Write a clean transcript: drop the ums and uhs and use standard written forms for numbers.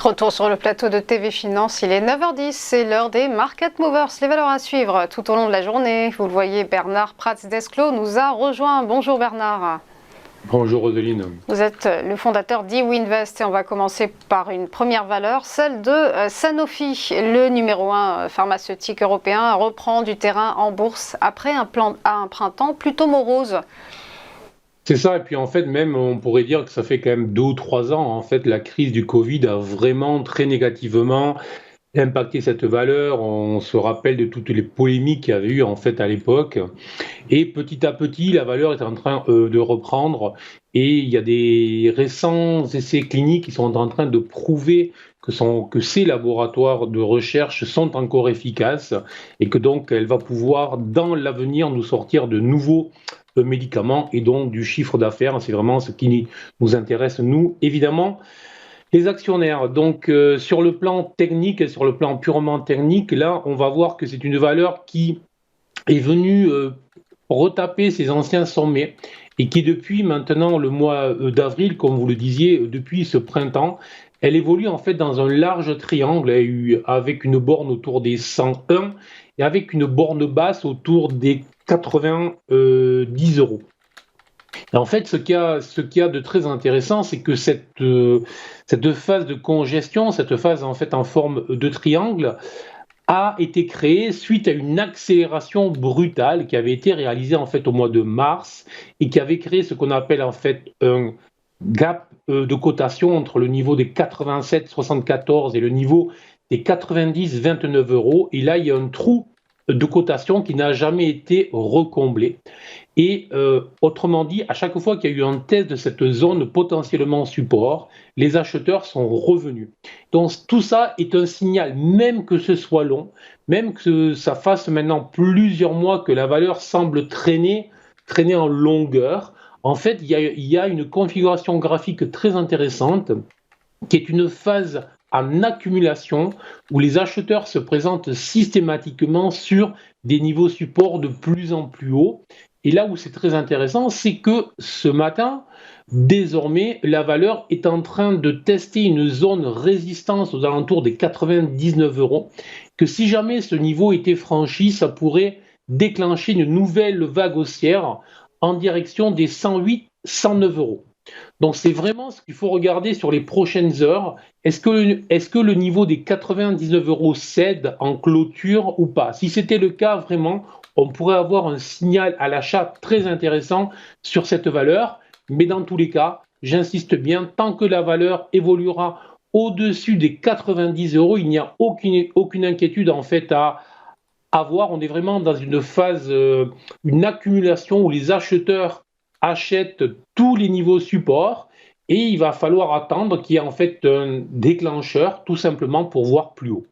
Retour sur le plateau de TV Finance, il est 9h10, c'est l'heure des Market Movers, les valeurs à suivre tout au long de la journée. Vous le voyez, Bernard Prats-Desclaux nous a rejoint. Bonjour Bernard. Bonjour Roseline. Vous êtes le fondateur d'Iwinvest et on va commencer par une première valeur, celle de Sanofi. Le numéro 1 pharmaceutique européen reprend du terrain en bourse après un printemps plutôt morose. C'est ça, et puis en fait, même on pourrait dire que ça fait quand même 2 ou 3 ans, en fait, la crise du Covid a vraiment très négativement impacté cette valeur. On se rappelle de toutes les polémiques qu'il y avait eu en fait à l'époque. Et petit à petit, la valeur est en train de reprendre. Et il y a des récents essais cliniques qui sont en train de prouver que ces laboratoires de recherche sont encore efficaces et que donc elle va pouvoir, dans l'avenir, nous sortir de nouveaux médicaments et donc du chiffre d'affaires. C'est vraiment ce qui nous intéresse, nous, évidemment, les actionnaires. Donc, sur le plan technique et sur le plan purement technique, là, on va voir que c'est une valeur qui est venue retaper ses anciens sommets et qui, depuis maintenant le mois d'avril, comme vous le disiez, depuis ce printemps, elle évolue en fait dans un large triangle avec une borne autour des 101 et avec une borne basse autour des 90 euros. Et en fait, ce qu'il y a de très intéressant, c'est que cette phase de congestion, cette phase en fait en forme de triangle, a été créée suite à une accélération brutale qui avait été réalisée en fait au mois de mars et qui avait créé ce qu'on appelle en fait un gap de cotation entre le niveau des 87,74 et le niveau des 90,29 euros. Et là, il y a un trou de cotation qui n'a jamais été recomblé. Et autrement dit, à chaque fois qu'il y a eu un test de cette zone potentiellement support, les acheteurs sont revenus. Donc tout ça est un signal, même que ce soit long, même que ça fasse maintenant plusieurs mois que la valeur semble traîner en longueur. En fait, il y a une configuration graphique très intéressante qui est une phase en accumulation où les acheteurs se présentent systématiquement sur des niveaux support de plus en plus hauts. Et là où c'est très intéressant, c'est que ce matin, désormais, la valeur est en train de tester une zone résistance aux alentours des 99 euros, que si jamais ce niveau était franchi, ça pourrait déclencher une nouvelle vague haussière en direction des 108, 109 euros. Donc c'est vraiment ce qu'il faut regarder sur les prochaines heures. Est-ce que le niveau des 99 euros cède en clôture ou pas? Si c'était le cas, vraiment, on pourrait avoir un signal à l'achat très intéressant sur cette valeur. Mais dans tous les cas, j'insiste bien, tant que la valeur évoluera au-dessus des 90 euros, il n'y a aucune inquiétude en fait à avoir. On est vraiment dans une phase, une accumulation où les acheteurs achètent tous les niveaux support et il va falloir attendre qu'il y ait en fait un déclencheur tout simplement pour voir plus haut.